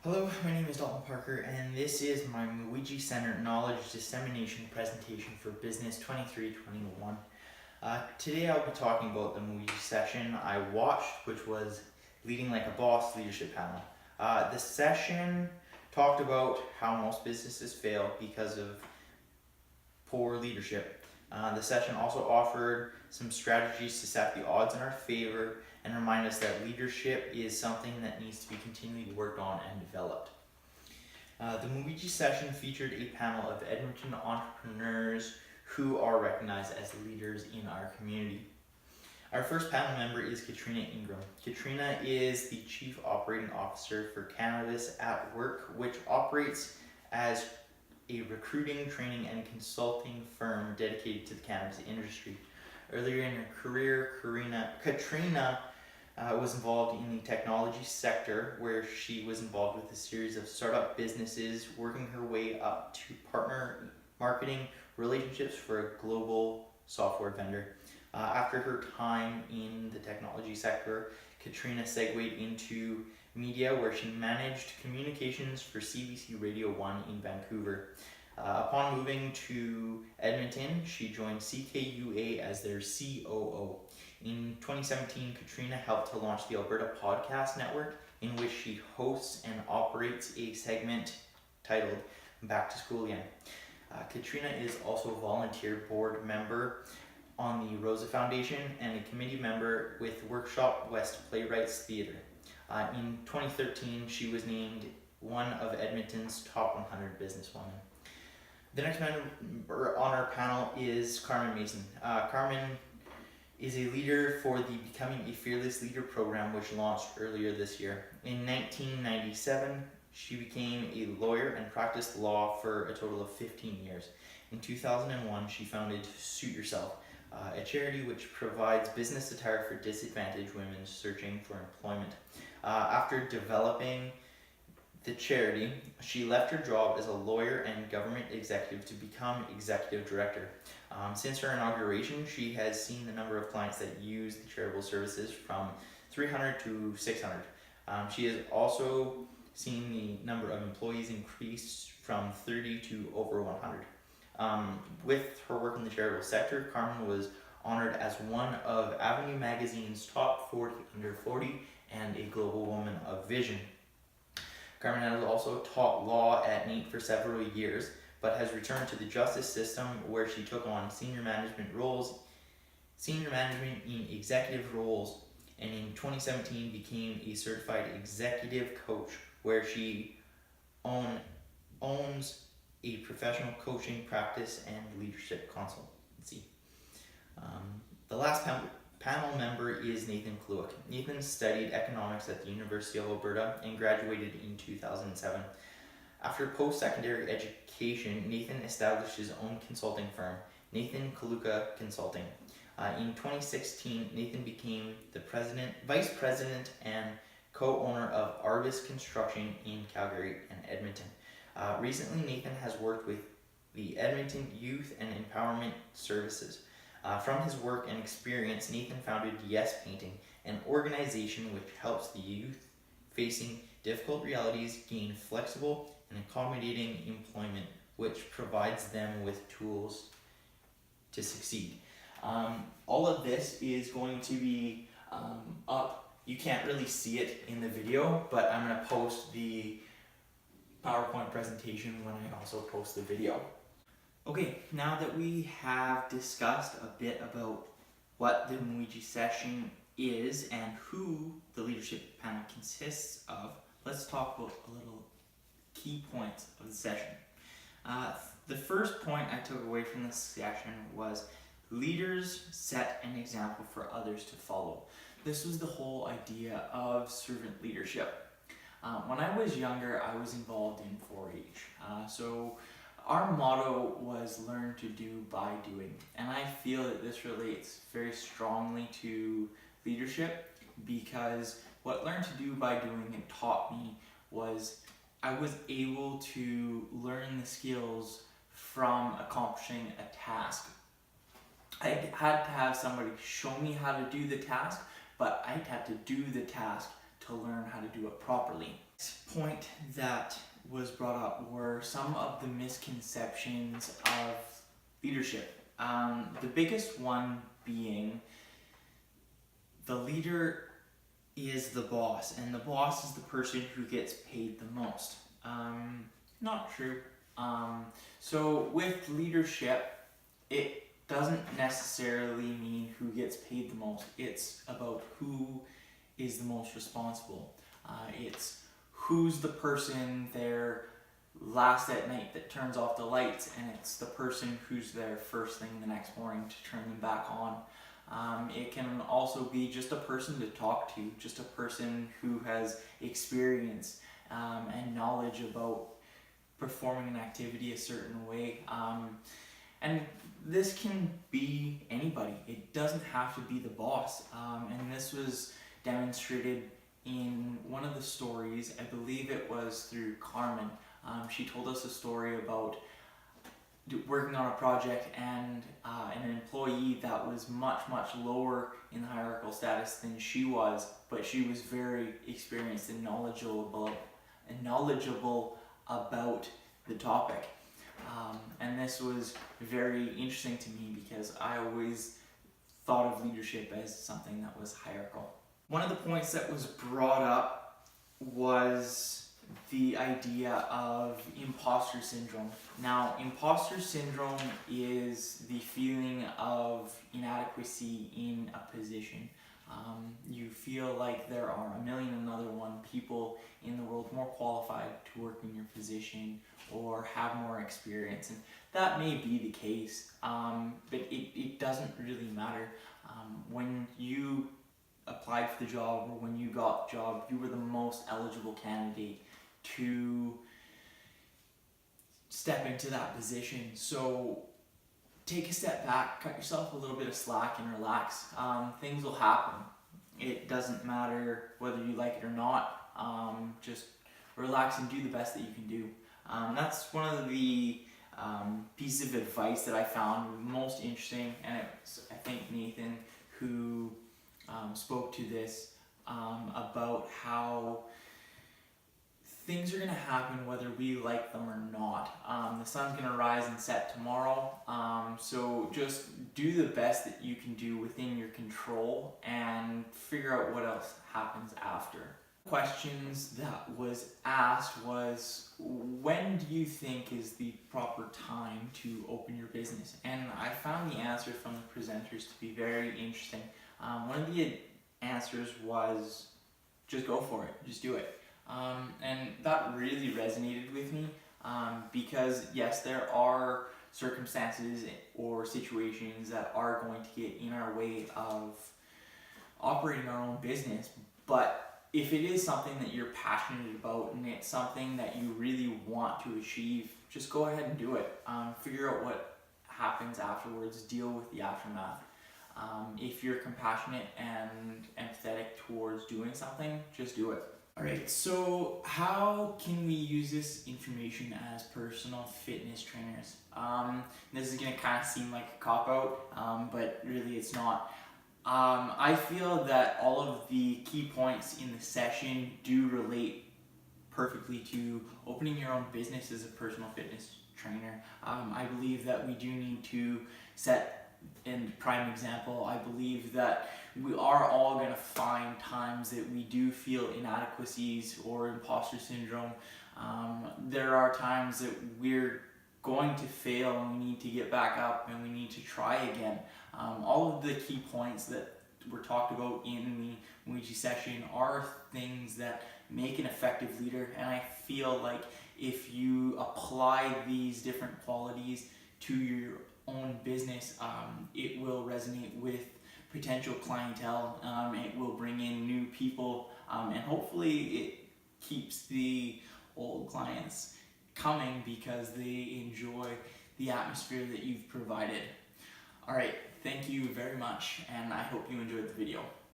Hello, my name is Dalton Parker, and this is my MAWJI Center Knowledge Dissemination presentation for Business 23-21. Today I'll be talking about the MAWJI session I watched, which was Leading Like a Boss Leadership Panel. The session talked about how most businesses fail because of poor leadership. The session also offered some strategies to set the odds in our favor and remind us that leadership is something that needs to be continually worked on and developed. The MAWJI session featured a panel of Edmonton entrepreneurs who are recognized as leaders in our community. Our first panel member is Katrina Ingram. Katrina is the Chief Operating Officer for Cannabis at Work, which operates as a recruiting, training, and consulting firm dedicated to the cannabis industry. Earlier in her career, Katrina was involved in the technology sector, where she was involved with a series of startup businesses, working her way up to partner marketing relationships for a global software vendor. After her time in the technology sector, Katrina segued into media, where she managed communications for CBC Radio 1 in Vancouver. Upon moving to Edmonton, she joined CKUA as their COO. In 2017, Katrina helped to launch the Alberta Podcast Network, in which she hosts and operates a segment titled Back to School Again. Katrina is also a volunteer board member on the Rosa Foundation and a committee member with Workshop West Playwrights Theatre. In 2013, she was named one of Edmonton's top 100 businesswomen. The next member on our panel is Carmen Mason. Carmen is a leader for the Becoming a Fearless Leader program, which launched earlier this year. In 1997, she became a lawyer and practiced law for a total of 15 years. In 2001, she founded Suit Yourself, a charity which provides business attire for disadvantaged women searching for employment. After developing the charity, she left her job as a lawyer and government executive to become executive director. Since her inauguration, she has seen the number of clients that use the charitable services from 300 to 600. She has also seen the number of employees increase from 30 to over 100. With her work in the charitable sector, Carmen was honored as one of Avenue Magazine's top 40 under 40 and a global woman of vision. Carmen has also taught law at NAIT for several years, but has returned to the justice system, where she took on senior management in executive roles, and in 2017 became a certified executive coach, where she owns a professional coaching practice and leadership consultancy. The last panel member is Nathan Kluik. Nathan studied economics at the University of Alberta and graduated in 2007. After post-secondary education, Nathan established his own consulting firm, Nathan Kaluka Consulting. In 2016, Nathan became the vice president and co-owner of Arvis Construction in Calgary and Edmonton. Recently, Nathan has worked with the Edmonton Youth and Empowerment Services. From his work and experience, Nathan founded Yes Painting, an organization which helps the youth facing difficult realities gain flexible and accommodating employment, which provides them with tools to succeed. All of this is going to be up. You can't really see it in the video, but I'm going to post the PowerPoint presentation when I also post the video. Okay, now that we have discussed a bit about what the MAWJI session is and who the leadership panel consists of, let's talk about a little key points of the session. The first point I took away from this session was leaders set an example for others to follow. This was the whole idea of servant leadership. When I was younger, I was involved in 4-H. So our motto was learn to do by doing, and I feel that this relates very strongly to leadership, because what learn to do by doing it taught me was I was able to learn the skills from accomplishing a task. I had to have somebody show me how to do the task, but I had to do the task to learn how to do it properly. Point that was brought up were some of the misconceptions of leadership. The biggest one being the leader is the boss, and the boss is the person who gets paid the most. Not true. So with leadership, it doesn't necessarily mean who gets paid the most. It's about who is the most responsible. It's who's the person there last at night that turns off the lights, and it's the person who's there first thing the next morning to turn them back on. It can also be just a person to talk to, just a person who has experience and knowledge about performing an activity a certain way. And this can be anybody. It doesn't have to be the boss. And this was demonstrated in one of the stories. I believe it was through Carmen. She told us a story about working on a project and an employee that was much lower in the hierarchical status than she was, but she was very experienced and knowledgeable about the topic. And this was very interesting to me because I always thought of leadership as something that was hierarchical. One of the points that was brought up was the idea of imposter syndrome. Now, imposter syndrome is the feeling of inadequacy in a position. You feel like there are a million and other one people in the world more qualified to work in your position or have more experience, and that may be the case, but it doesn't really matter. When you applied for the job or when you got the job, you were the most eligible candidate to step into that position. So take a step back, cut yourself a little bit of slack and relax. Things will happen. It doesn't matter whether you like it or not. Just relax and do the best that you can do. That's one of the pieces of advice that I found most interesting, and it's, I think, Nathan who spoke to this about how things are going to happen whether we like them or not. The sun's going to rise and set tomorrow, so just do the best that you can do within your control and figure out what else happens after. Questions that was asked was, when do you think is the proper time to open your business? And I found the answer from the presenters to be very interesting. One of the answers was, just go for it, just do it. And that really resonated with me because yes, there are circumstances or situations that are going to get in our way of operating our own business, but if it is something that you're passionate about and it's something that you really want to achieve, just go ahead and do it. Figure out what happens afterwards, deal with the aftermath. If you're compassionate and empathetic towards doing something, just do it. Alright, so how can we use this information as personal fitness trainers? This is going to kind of seem like a cop-out, but really it's not. I feel that all of the key points in the session do relate perfectly to opening your own business as a personal fitness trainer. I believe that we do need to set in prime example. I believe that we are all going to find times that we do feel inadequacies or imposter syndrome. There are times that we're going to fail and we need to get back up and we need to try again. All of the key points that were talked about in the MAWJI session are things that make an effective leader, and I feel like if you apply these different qualities to your own business, it will resonate with potential clientele, it will bring in new people, and hopefully it keeps the old clients coming because they enjoy the atmosphere that you've provided. Alright, thank you very much, and I hope you enjoyed the video.